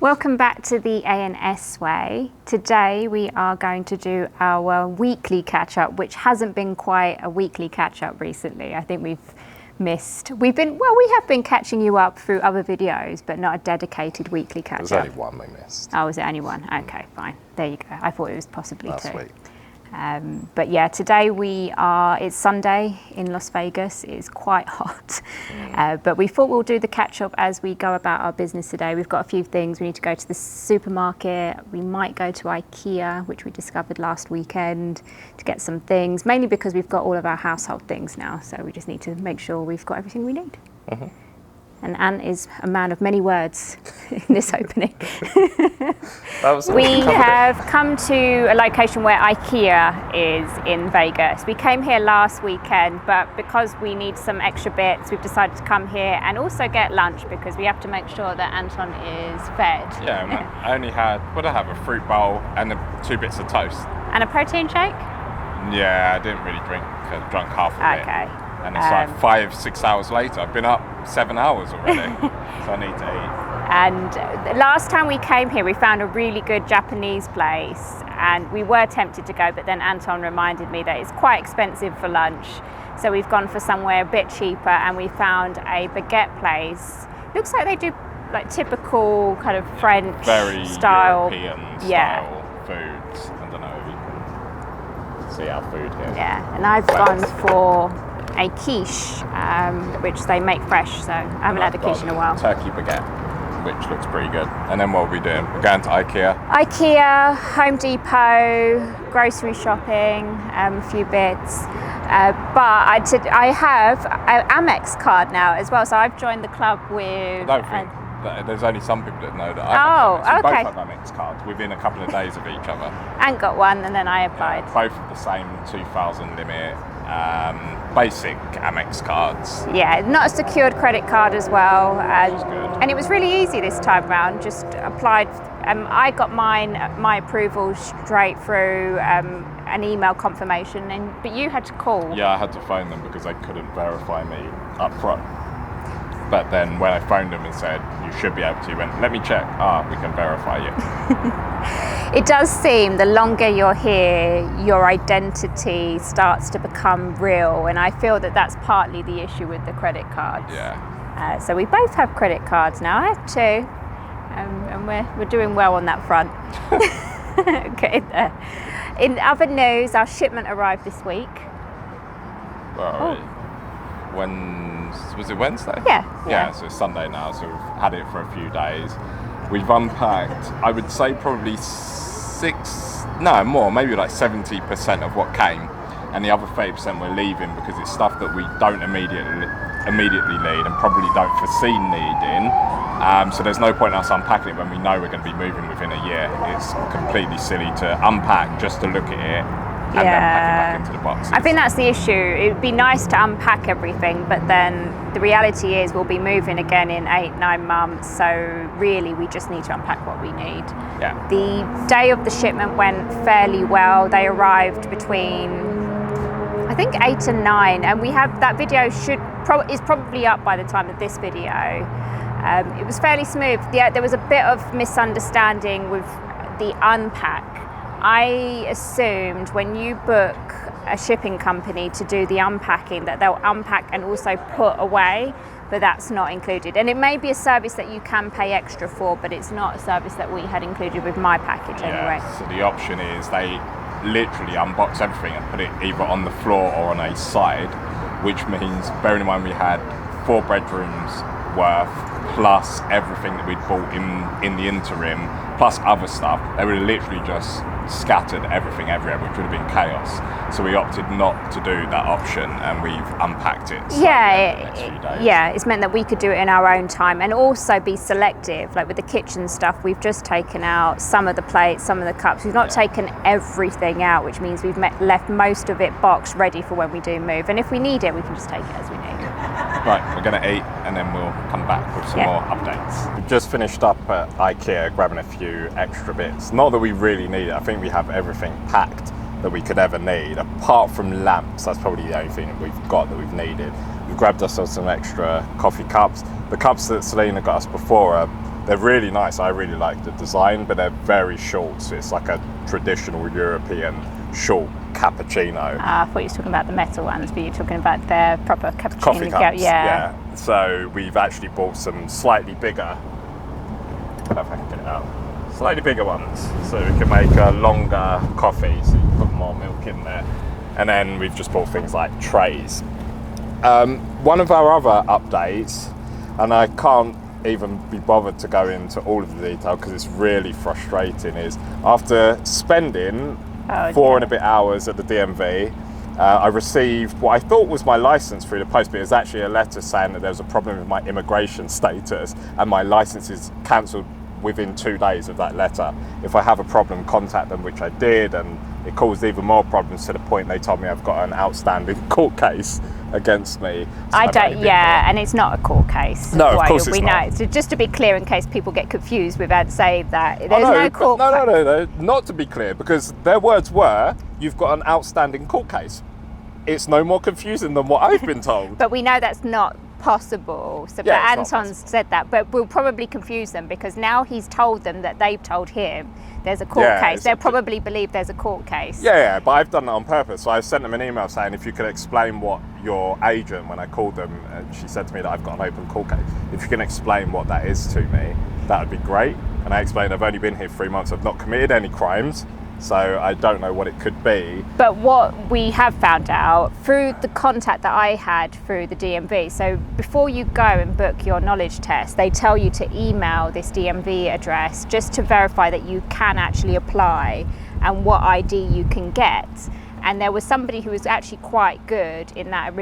Welcome back to the A&S Way. Today we are going to do our weekly catch-up, which hasn't been quite a weekly catch-up recently. I think we have been catching you up through other videos, but not a dedicated weekly catch-up. There's only one we missed. Oh, was it only one? Okay, fine. There you go. I thought it was possibly Last two. week. But yeah, today it's Sunday in Las Vegas. It's quite hot. But we thought we'll do the catch up as we go about our business today. We've got a few things. We need to go to the supermarket. We might go to IKEA, which we discovered last weekend, to get some things, mainly because we've got all of our household things now. So we just need to make sure we've got everything we need. Mm-hmm. And Ant is a man of many words in this opening. We have come to a location where IKEA is in Vegas. We came here last weekend, but because we need some extra bits, we've decided to come here and also get lunch because we have to make sure that Anton is fed. Yeah, I only had, what did I have, a fruit bowl and 2 bits of toast. And a protein shake? Yeah, I didn't really drink, I drank half of it. Okay. And it's like 5-6 hours later. I've been up 7 hours already, so I need to eat. And last time we came here, we found a really good Japanese place, and we were tempted to go, but then Anton reminded me that it's quite expensive for lunch. So we've gone for somewhere a bit cheaper, and we found a baguette place. Looks like they do like typical kind of French very style, European style foods. I don't know if you can see our food here. Yeah, and I've gone for a quiche, which they make fresh, so I haven't had a quiche in a while. Turkey baguette, which looks pretty good. And then what are we doing? We're going to IKEA. IKEA, Home Depot, grocery shopping, a few bits. But I have an Amex card now as well, so I've joined the club with... I don't think there's only some people that know that I have. We Okay. both have Amex cards within a couple of days of each other. Ant got one and then I applied. Yeah, both the same 2,000 limit, basic Amex cards. Yeah, not a secured credit card as well. Which is good. And it was really easy this time round, just applied. I got my approval straight through an email confirmation, but you had to call. Yeah, I had to phone them because they couldn't verify me up front. But then when I phoned them and said, you should be able to, went, let me check. We can verify you. It does seem the longer you're here, your identity starts to become real. And I feel that that's partly the issue with the credit cards. Yeah. So we both have credit cards now. I have 2. And we're doing well on that front. Okay. In other news, our shipment arrived this week. Well, was it Wednesday? Yeah. So it's Sunday now, so we've had it for a few days. We've unpacked, I would say probably maybe like 70% of what came, and the other 30% we're leaving because it's stuff that we don't immediately need and probably don't foresee needing. So there's no point in us unpacking it when we know we're going to be moving within a year. It's completely silly to unpack just to look at it and then pack it back into the boxes. I think that's the issue. It would be nice to unpack everything, but then the reality is we'll be moving again in 8-9 months, so really we just need to unpack what we need. Yeah. The day of the shipment went fairly well. They arrived between, I think, 8 and 9, and we have that video is probably up by the time of this video. It was fairly smooth. There was a bit of misunderstanding with the unpack. I assumed when you book a shipping company to do the unpacking that they'll unpack and also put away, but that's not included. And it may be a service that you can pay extra for, but it's not a service that we had included with my package anyway. So the option is they literally unbox everything and put it either on the floor or on a side, which means, bearing in mind we had 4 bedrooms worth plus everything that we'd bought in the interim, plus other stuff, they would have literally just scattered everything everywhere, which would have been chaos. So we opted not to do that option, and we've unpacked it. It's meant that we could do it in our own time and also be selective. Like with the kitchen stuff, we've just taken out some of the plates, some of the cups. We've not taken everything out, which means we've left most of it boxed ready for when we do move. And if we need it, we can just take it as we need. Right, we're going to eat and then we'll come back with some more updates. We've just finished up at IKEA grabbing a few extra bits. Not that we really need it. I think we have everything packed that we could ever need, apart from lamps. That's probably the only thing that we've got that we've needed. We've grabbed ourselves some extra coffee cups. The cups that Selena got us before are They're really nice. I really like the design, but they're very short. So it's like a traditional European short cappuccino. I thought you were talking about the metal ones, but you're talking about their proper cappuccino. Coffee cups, yeah. So we've actually bought some slightly bigger, I don't know if I can get it out, slightly bigger ones, so we can make a longer coffee, so you can put more milk in there. And then we've just bought things like trays. One of our other updates, and I can't even be bothered to go into all of the detail because it's really frustrating, is after spending 4 and a bit hours at the DMV, I received what I thought was my license through the post, but it was actually a letter saying that there was a problem with my immigration status and my license is cancelled within 2 days of that letter. If I have a problem, contact them, which I did, and it caused even more problems to the point they told me I've got an outstanding court case against me. So and it's not a court case. No, of course it's not. Know. So just to be clear, in case people get confused with that, say that there's no court case. No, not to be clear, because their words were, you've got an outstanding court case. It's no more confusing than what I've been told. But we know that's not possible. So, but Anton's said that, but we'll probably confuse them because now he's told them that they've told him there's a court case. They'll probably believe there's a court case. Yeah, but I've done that on purpose. So I sent them an email saying if you could explain what your agent, when I called them, she said to me that I've got an open court case. If you can explain what that is to me, that would be great. And I explained I've only been here 3 months. I've not committed any crimes. So I don't know what it could be. But what we have found out through the contact that I had through the DMV, so before you go and book your knowledge test, they tell you to email this DMV address just to verify that you can actually apply and what ID you can get. And there was somebody who was actually quite good in that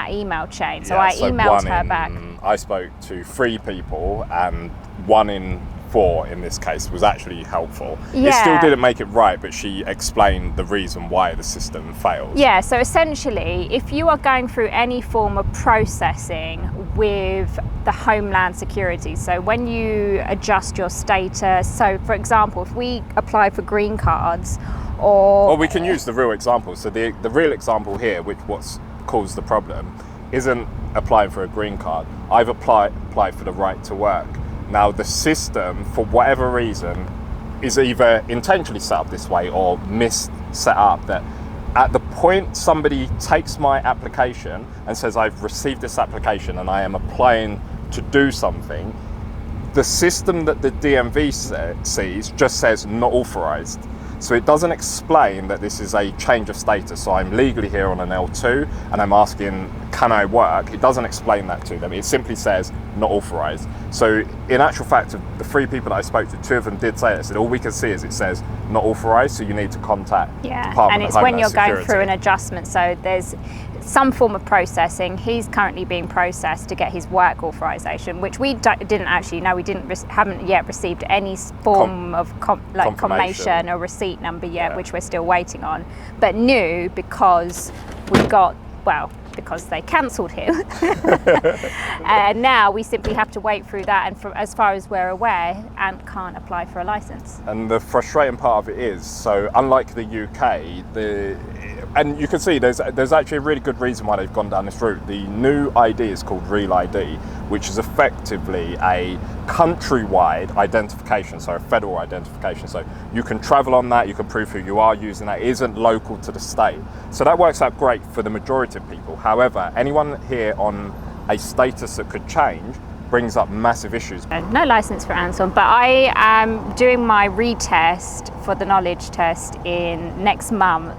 email chain. So I emailed her back. I spoke to 3 people and 1 in 4 in this case was actually helpful. It still didn't make it right, but she explained the reason why the system failed. Yeah, so essentially, if you are going through any form of processing with the Homeland Security, so when you adjust your status, so for example, if we apply for green cards or we can use the real example. So the real example here, which what's caused the problem, isn't applying for a green card. I've applied for the right to work. Now, the system, for whatever reason, is either intentionally set up this way or set up that at the point somebody takes my application and says, I've received this application and I am applying to do something, the system that the DMV sees just says not authorized. So it doesn't explain that this is a change of status. So I'm legally here on an L2 and I'm asking, can I work? It doesn't explain that to them. It simply says not authorized. So in actual fact, of the 3 people that I spoke to, 2 of them did say it. I said, all we can see is it says not authorized. So you need to contact Department and it's of when you're Homeland going through an adjustment. So there's some form of processing. He's currently being processed to get his work authorization, which we didn't actually know. We haven't yet received any form of confirmation or receipt number yet, which we're still waiting on. But knew because we got, because they cancelled him. And now we simply have to wait through that, and as far as we're aware, Ant can't apply for a license. And the frustrating part of it is, so unlike the UK, and you can see there's actually a really good reason why they've gone down this route. The new ID is called Real ID, which is effectively a countrywide identification, so a federal identification. So you can travel on that, you can prove who you are using that. It isn't local to the state. So that works out great for the majority of people. However, anyone here on a status that could change brings up massive issues. No license for Anton, but I am doing my retest for the knowledge test in next month.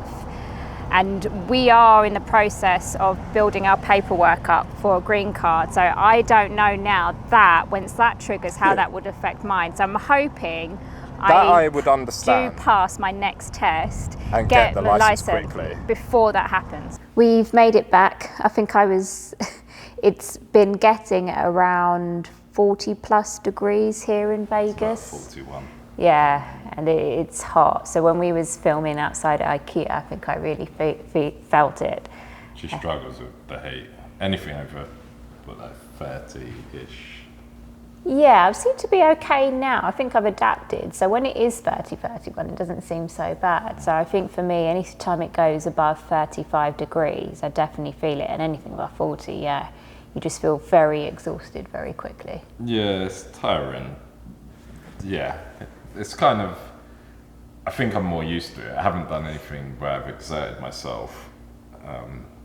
And we are in the process of building our paperwork up for a green card. So I don't know now that, once that triggers, how that would affect mine. So I'm hoping I would understand. Do pass my next test and get the license quickly before that happens. We've made it back. I think it's been getting around 40 plus degrees here in Vegas. It's about 41. Yeah, and it's hot. So when we was filming outside at IKEA, I think I really felt it. She struggles with the heat. Anything over, 30-ish. Yeah, I seem to be okay now. I think I've adapted. So when it is 30, 31, it doesn't seem so bad. So I think for me, any time it goes above 35 degrees, I definitely feel it. And anything above 40, you just feel very exhausted very quickly. Yeah, it's tiring. yeah, it's kind of, I think I'm more used to it. I haven't done anything where I've exerted myself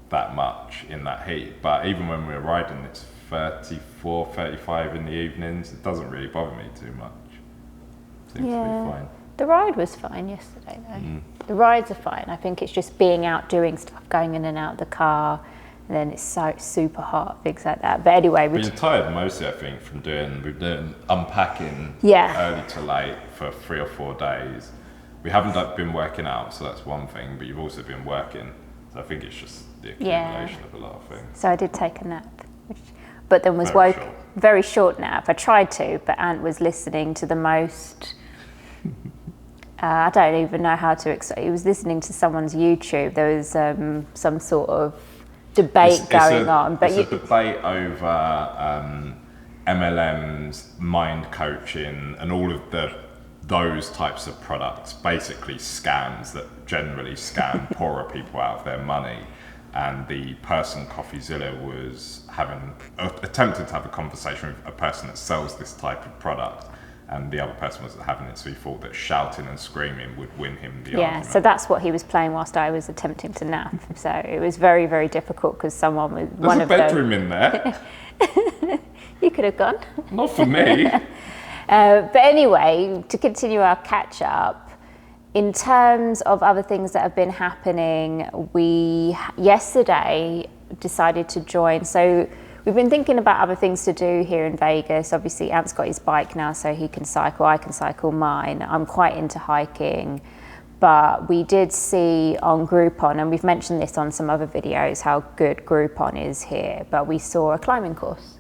that much in that heat. But even when we're riding, it's 34, 35 in the evenings. It doesn't really bother me too much. Seems to be fine. The ride was fine yesterday though. The rides are fine. I think it's just being out doing stuff, going in and out of the car, and then it's so super hot, things like that. But anyway, But you're tired mostly, I think, from we've done unpacking Yeah. early to late for 3 or 4 days. We haven't been working out, so that's one thing, but you've also been working. So I think it's just the accumulation of a lot of things. So I did take a nap, but then was Very woke, short. very short nap. I tried to, but Ant was listening to the most, I don't even know how to explain. He was listening to someone's YouTube. There was some sort of debate going on. But it's a debate over MLMs, mind coaching, and all of those types of products, basically scams that generally scam poorer people out of their money. And the person, CoffeeZilla, was attempting to have a conversation with a person that sells this type of product, and the other person wasn't having it, so he thought that shouting and screaming would win him the argument. so that's what he was playing whilst I was attempting to nap. So it was very, very difficult because someone was There's a bedroom in there. You could have gone. Not for me. But anyway, to continue our catch up, in terms of other things that have been happening, we yesterday decided to join. So we've been thinking about other things to do here in Vegas. Obviously, Ant's got his bike now, so he can cycle. I can cycle mine. I'm quite into hiking. But we did see on Groupon, and we've mentioned this on some other videos, how good Groupon is here, but we saw a climbing course.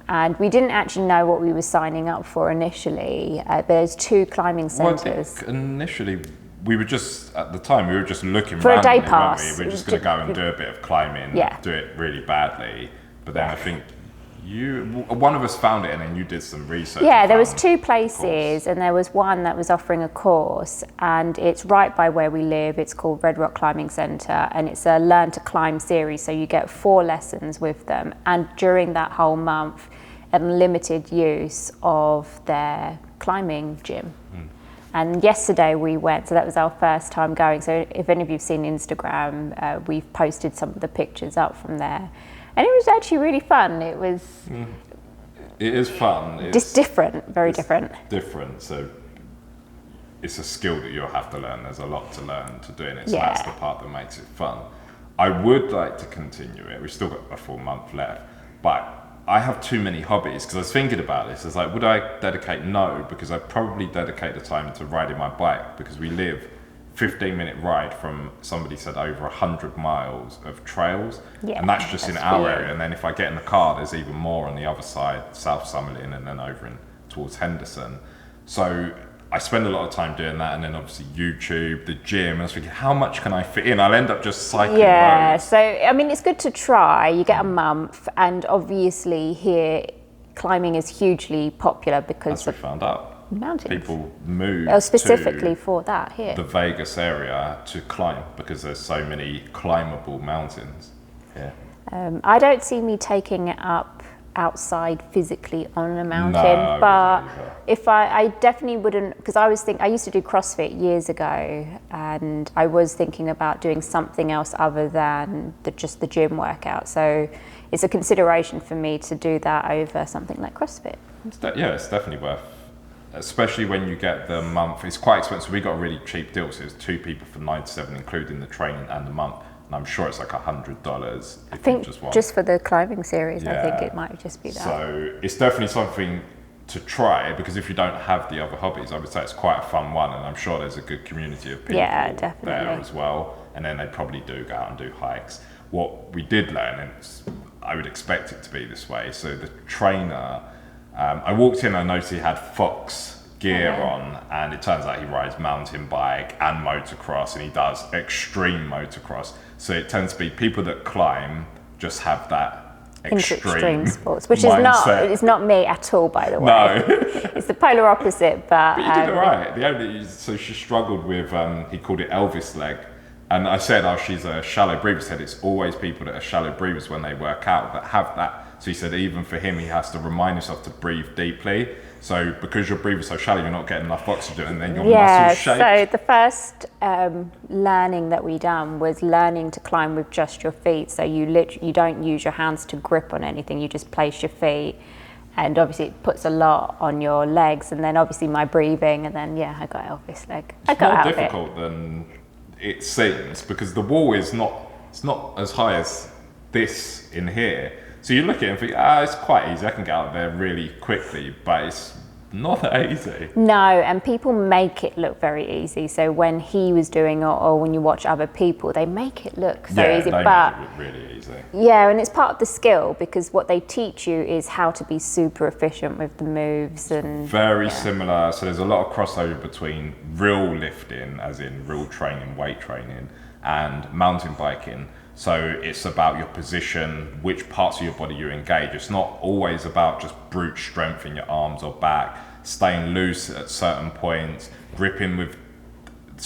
And we didn't actually know what we were signing up for initially. There's 2 climbing centres. Initially, we were just, at the time, we were just looking For a day randomly, pass. weren't we? We were just going to go and do a bit of climbing, do it really badly. But then I think one of us found it, and then you did some research. Yeah, there was 2 places, and there was one that was offering a course, and it's right by where we live. It's called Red Rock Climbing Centre, and it's a Learn to Climb series, so you get 4 lessons with them, and during that whole month, unlimited use of their climbing gym. And yesterday we went, so that was our first time going. So if any of you've seen Instagram, we've posted some of the pictures up from there. And it was actually really fun. It was... It is fun. It's just different, very different. Different, so it's a skill that you'll have to learn. There's a lot to learn to doing it, so that's the part that makes it fun. I would like to continue it. We've still got a full month left, but I have too many hobbies, because I was thinking about this. It's like, would I dedicate? No, because I'd probably dedicate the time to riding my bike, because we live 15-minute ride from, somebody said, over 100 miles of trails, and that's just in our area. And then if I get in the car, there's even more on the other side, South Summerlin, and then over towards Henderson. So I spend a lot of time doing that, and then obviously YouTube, the gym, and I was thinking, how much can I fit in? I'll end up just cycling roads. So I mean, it's good to try. You get a month, and obviously here, climbing is hugely popular because we found out. Mountains. People move specifically for that here. The Vegas area to climb, because there's so many climbable mountains here. I don't see me taking it up outside physically on a mountain, No, but if I definitely wouldn't, because I used to do CrossFit years ago, and I was thinking about doing something else other than just the gym workout. So it's a consideration for me to do that over something like CrossFit. It's definitely worth, especially when you get the month. It's quite expensive. We got a really cheap deal, so it's 2 people for $97, including the training and the month. And I'm sure it's like $100 if you just want. Just for the climbing series, I think it might just be that. So it's definitely something to try, because if you don't have the other hobbies, I would say it's quite a fun one, and I'm sure there's a good community of people there as well. And then they probably do go out and do hikes. What we did learn, and I would expect it to be this way, so the trainer, I walked in and I noticed he had Fox gear on, and it turns out he rides mountain bike and motocross, and he does extreme motocross. So it tends to be people that climb just have that extreme sports, which mindset. is not me at all, by the way. No. It's the polar opposite, but you did it right. So she struggled with, he called it Elvis leg. And I said, she's a shallow breather. He said it's always people that are shallow breathers when they work out that have that. So he said even for him, he has to remind himself to breathe deeply. So because you're breathing so shallow, you're not getting enough oxygen, and then your muscles shake. So the first learning that we done was learning to climb with just your feet. So you don't use your hands to grip on anything, you just place your feet. And obviously it puts a lot on your legs, and then obviously my breathing, and then I got out of this leg. It's more difficult than it seems, because the wall is not as high as this in here. So you look at it and think, it's quite easy, I can get out there really quickly, but it's not that easy. No, and people make it look very easy. So when he was doing it, or when you watch other people, they make it look so easy. They make it look really easy. Yeah, and it's part of the skill, because what they teach you is how to be super efficient with the moves. And very similar. So there's a lot of crossover between real lifting, as in real training, weight training, and mountain biking. So it's about your position, which parts of your body you engage. It's not always about just brute strength in your arms or back, staying loose at certain points, gripping with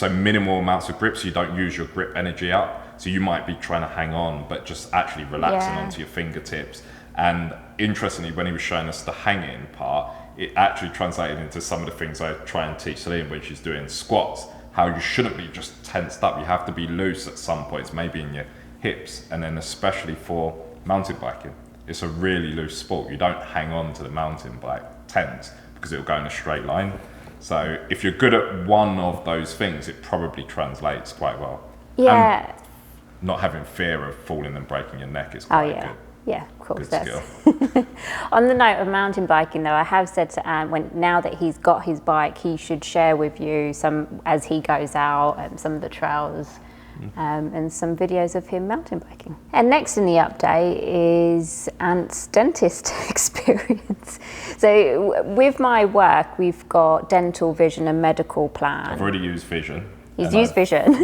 minimal amounts of grip so you don't use your grip energy up. So you might be trying to hang on, but just actually relaxing onto your fingertips. And interestingly, when he was showing us the hanging part, it actually translated into some of the things I try and teach Celine when she's doing squats, how you shouldn't be just tensed up. You have to be loose at some points, maybe in your hips, and then especially for mountain biking, it's a really loose sport. You don't hang on to the mountain bike tense, because it'll go in a straight line. So if you're good at one of those things, it probably translates quite well. Yeah. And not having fear of falling and breaking your neck is quite good. Yeah, of course. Good skill. On the note of mountain biking, though, I have said to Anne, now that he's got his bike, he should share with you some, as he goes out, some of the trails. And some videos of him mountain biking. And next in the update is Ant's dentist experience. So with my work, we've got dental, vision and medical plan. I've already used vision. He's used vision.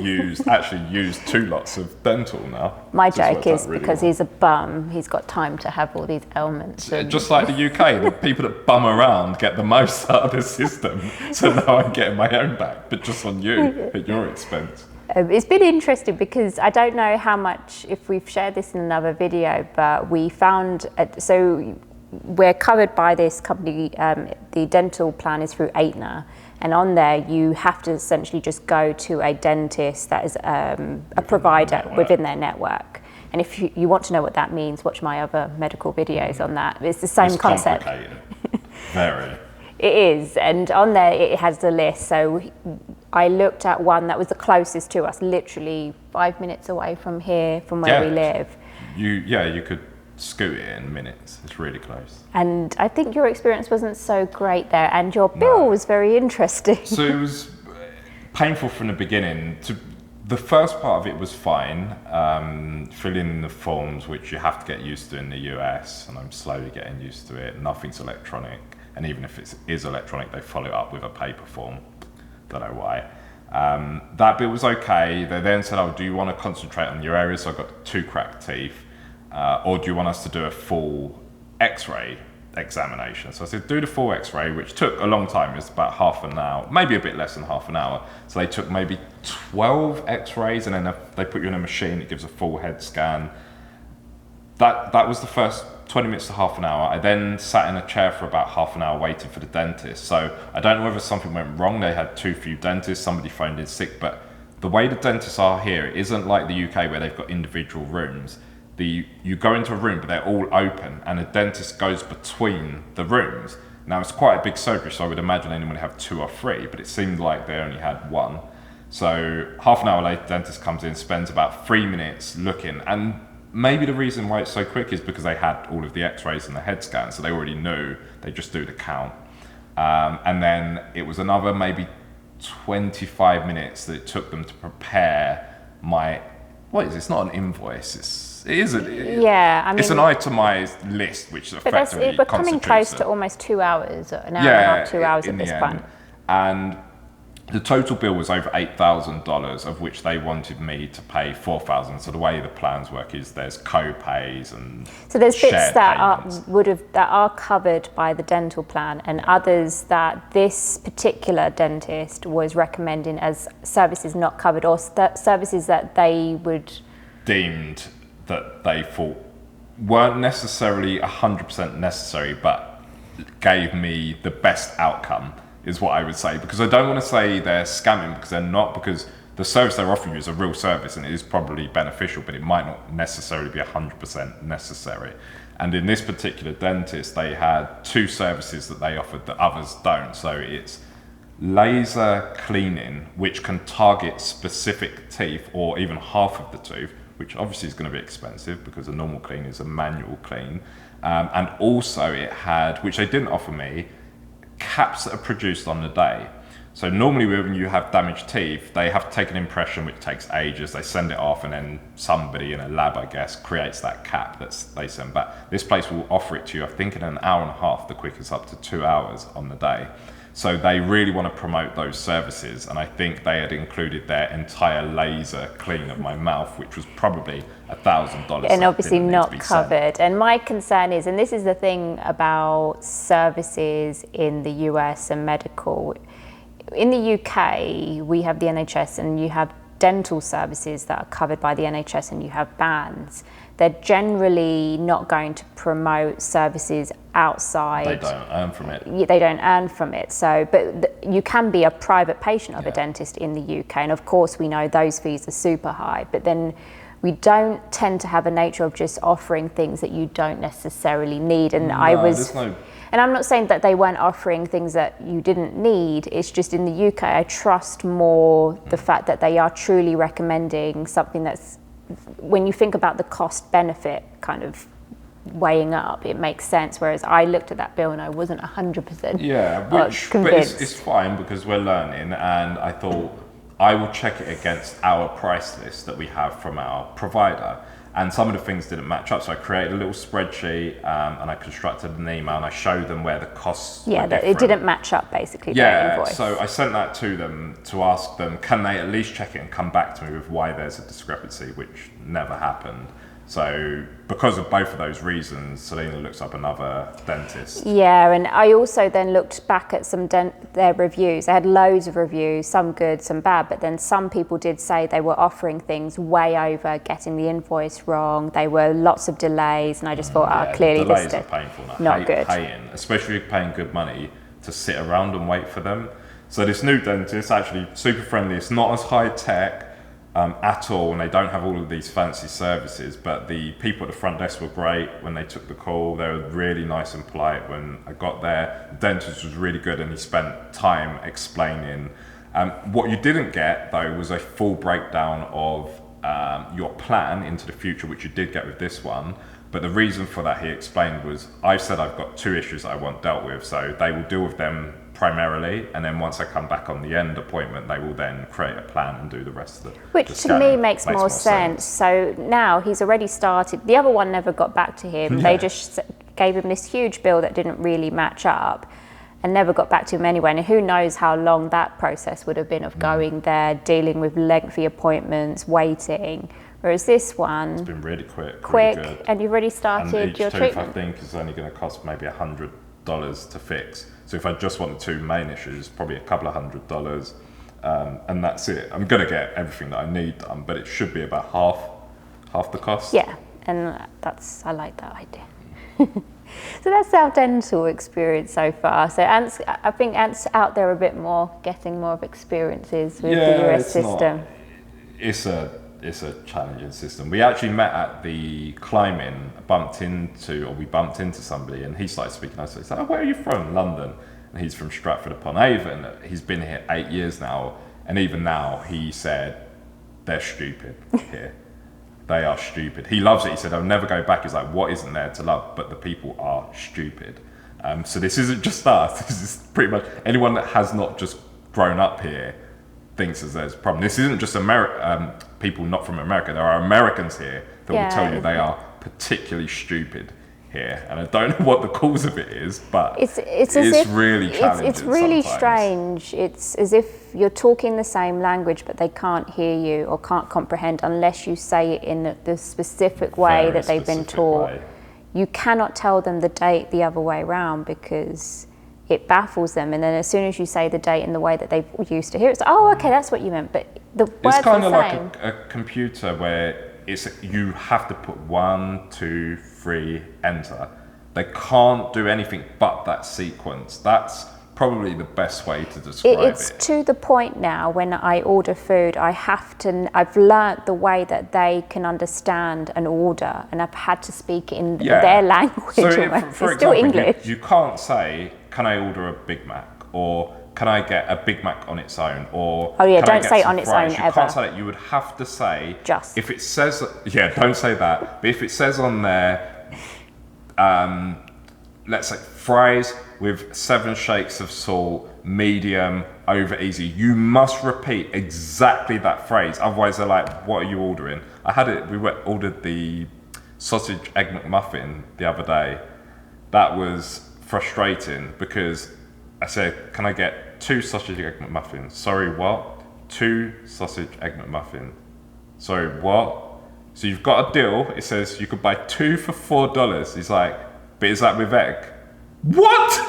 actually used 2 lots of dental now. My joke is really because he's a bum, he's got time to have all these ailments. Just like the UK, the people that bum around get the most out of the system. So now I'm getting my own back, but just on you, at your expense. It's been interesting, because I don't know how much, if we've shared this in another video, but we found, so we're covered by this company, the dental plan is through Aetna, and on there you have to essentially just go to a dentist that is a provider within their network. And if you want to know what that means, watch my other medical videos on that. It's the same concept. Complicated. Very. It is, and on there it has the list. So I looked at one that was the closest to us, literally 5 minutes away from here, from where we live. You could scoot it in minutes. It's really close. And I think your experience wasn't so great there, and your bill was very interesting. So it was painful from the beginning. The first part of it was fine, filling in the forms, which you have to get used to in the US, and I'm slowly getting used to it. Nothing's electronic, and even if it is electronic, they follow it up with a paper form. Don't know why. That bit was okay. They then said, do you want to concentrate on your areas? So I got 2 cracked teeth, or do you want us to do a full x-ray examination? So I said, do the full x-ray, which took a long time. It's about half an hour, maybe a bit less than half an hour. So they took maybe 12 x-rays, and then they put you in a machine. It gives a full head scan. That was the first 20 minutes to half an hour. I then sat in a chair for about half an hour waiting for the dentist. So I don't know whether something went wrong. They had too few dentists. Somebody phoned in sick. But the way the dentists are here, it isn't like the UK where they've got individual rooms. You go into a room, but they're all open, and a dentist goes between the rooms. Now, it's quite a big surgery, so I would imagine anyone would have 2 or 3, but it seemed like they only had 1. So half an hour later, the dentist comes in, spends about 3 minutes looking, and maybe the reason why it's so quick is because they had all of the x-rays and the head scans, so they already knew. They just do the count. And then it was another maybe 25 minutes that it took them to prepare it's not an invoice, it's an itemized list, which effectively we're coming close to almost 2 hours, an hour and a half, 2 hours at this point. And the total bill was over $8,000, of which they wanted me to pay $4,000. So the way the plans work is there's co-pays and so there's bits that are covered by the dental plan, and others that this particular dentist was recommending as services not covered, or services that they would deemed that they thought weren't necessarily 100% necessary, but gave me the best outcome, is what I would say. Because I don't want to say they're scamming, because they're not, because the service they're offering you is a real service and it is probably beneficial, but it might not necessarily be 100% necessary. And in this particular dentist, they had 2 services that they offered that others don't. So it's laser cleaning, which can target specific teeth or even half of the tooth, which obviously is going to be expensive because a normal clean is a manual clean. And also it had, which they didn't offer me, caps that are produced on the day. So normally when you have damaged teeth, they have to take an impression, which takes ages. They send it off and then somebody in a lab, I guess, creates that cap that they send back. This place will offer it to you, I think, in an hour and a half, the quickest up to 2 hours on the day. So they really want to promote those services, and I think they had included their entire laser clean of my mouth, which was probably $1,000. And obviously not covered. And my concern is, and this is the thing about services in the US and medical, in the UK we have the NHS and you have dental services that are covered by the NHS and you have bans. They're generally not going to promote services outside. They don't earn from it. They don't earn from it. So, but you can be a private patient of a dentist in the UK, and of course we know those fees are super high. But then we don't tend to have a nature of just offering things that you don't necessarily need. And and I'm not saying that they weren't offering things that you didn't need. It's just in the UK, I trust more the fact that they are truly recommending something that's, when you think about the cost benefit kind of weighing up, it makes sense. Whereas I looked at that bill and I wasn't 100% convinced. But it's fine because we're learning, and I thought I will check it against our price list that we have from our provider. And some of the things didn't match up, so I created a little spreadsheet and I constructed an email and I showed them where the costs were different. It didn't match up basically. Their invoice. So I sent that to them to ask them, can they at least check it and come back to me with why there's a discrepancy, which never happened. So because of both of those reasons, Selena looks up another dentist. Yeah, and I also then looked back at some their reviews. They had loads of reviews, some good, some bad, but then some people did say they were offering things way over, getting the invoice wrong. There were lots of delays, and I just thought, clearly delays this are painful. not good. Paying, especially paying good money to sit around and wait for them. So this new dentist, actually super friendly. It's not as high tech at all, and they don't have all of these fancy services, but the people at the front desk were great when they took the call. They were really nice and polite when I got there. The dentist was really good and he spent time explaining. What you didn't get though was a full breakdown of your plan into the future, which you did get with this one. But the reason for that, he explained, was I've said I've got 2 issues that I want dealt with, so they will deal with them primarily, and then once I come back on the end appointment, they will then create a plan and do the rest of the Which to me makes more sense. So now he's already started. The other one never got back to him. They just gave him this huge bill that didn't really match up and never got back to him anyway. And who knows how long that process would have been of going there, dealing with lengthy appointments, waiting. Whereas this one, it's been really quick, really good. And you've already started your treatment. I think is only going to cost maybe $100 to fix. So if I just want the 2 main issues, probably a couple of $100, and that's it. I'm going to get everything that I need done, but it should be about half the cost. Yeah, and I like that idea. So that's our dental experience so far. So I think Ant's out there a bit more, getting more of experiences with the US system. It's a challenging system. We actually met at the climbing, we bumped into somebody, and he started speaking. I said, "Oh, where are you from?" London. And he's from Stratford upon Avon. He's been here 8 years now, and even now he said, "They're stupid here. They are stupid." He loves it. He said, "I'll never go back." He's like, "What isn't there to love?" But the people are stupid. So this isn't just us. This is pretty much anyone that has not just grown up here thinks that there's a problem. This isn't just people not from America. There are Americans here that will tell you they are particularly stupid here, and I don't know what the cause of it is, but it's really challenging. It's really strange. It's as if you're talking the same language, but they can't hear you or can't comprehend unless you say it in the specific way that they've been taught. You cannot tell them the date the other way around because it baffles them, and then as soon as you say the date in the way that they've used to hear it, it's okay, that's what you meant, but the words it's kind are of the like same. a computer where you have to put 1, 2, 3, enter, They can't do anything but that sequence. That's probably the best way to describe it. It's to the point now when I order food, I've learnt the way that they can understand an order, and I've had to speak in their language. So it's for still example, English. you can't say, can I order a Big Mac? Or can I get a Big Mac on its own? Or oh yeah, can I don't get say some on its fries? own You ever. can't say that. You would have to say, just. If it says, don't say that. But if it says on there, let's say fries with 7 shakes of salt, medium, over easy, you must repeat exactly that phrase. Otherwise they're like, what are you ordering? We ordered the sausage egg McMuffin the other day. That was frustrating because I said, can I get 2 sausage egg McMuffins? Sorry, what? 2 sausage egg McMuffin. Sorry, what? So you've got a deal. It says you could buy 2 for $4. He's like, but is that with egg? What?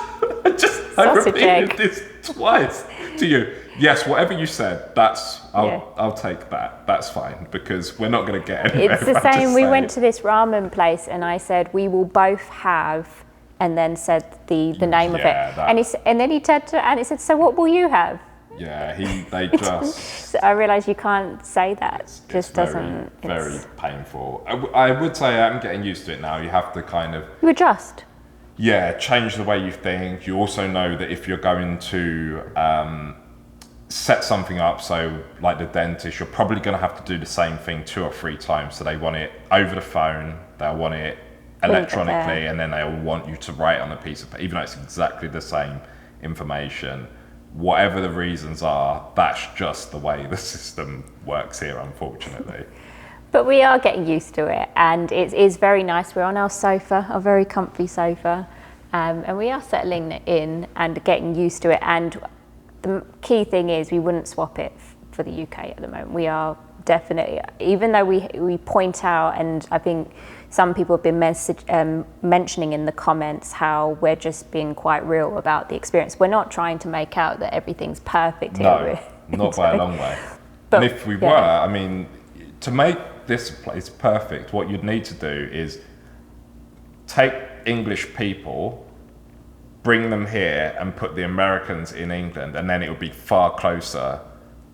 I repeated this twice to you. Yes, whatever you said, I'll take that. That's fine, because we're not going to get anywhere. It's the same. We went to this ramen place and I said, we will both have, and then said the name of it. And then he turned to and he said, so what will you have? Yeah, they just... So I realised you can't say that. It's very painful. I would say I'm getting used to it now. You have to kind of... You adjust. Yeah, change the way you think. You also know that if you're going to set something up, so like the dentist, you're probably going to have to do the same thing 2 or 3 times. So they want it over the phone, they'll want it electronically, and then they'll want you to write on a piece of paper, even though it's exactly the same information. Whatever the reasons are, that's just the way the system works here, unfortunately. But we are getting used to it, and it is very nice. We're on our sofa, a very comfy sofa, and we are settling in and getting used to it. And the key thing is we wouldn't swap it for the UK at the moment. We are definitely, even though we point out, and I think some people have been mentioning in the comments how we're just being quite real about the experience. We're not trying to make out that everything's perfect here. No, not by a long way. But and if we were, I mean, to make this place perfect, what you'd need to do is take English people, bring them here and put the Americans in England, and then it would be far closer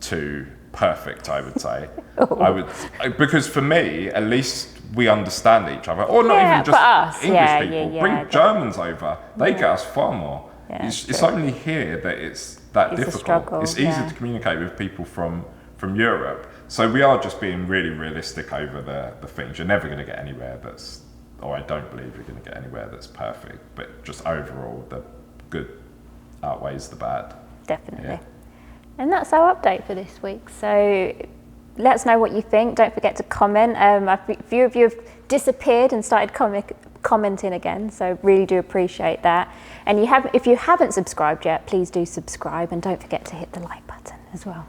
to perfect, I would say. Because for me, at least we understand each other, or not even just English people. Bring Germans over, they get us far more. It's only here that it's that difficult. It's easy to communicate with people from Europe. So we are just being really realistic over the things. You're never going to get anywhere I don't believe you're going to get anywhere that's perfect. But just overall, the good outweighs the bad. Definitely. Yeah. And that's our update for this week. So let us know what you think. Don't forget to comment. A few of you have disappeared and started commenting again, so really do appreciate that. And if you haven't subscribed yet, please do subscribe, and don't forget to hit the like button as well.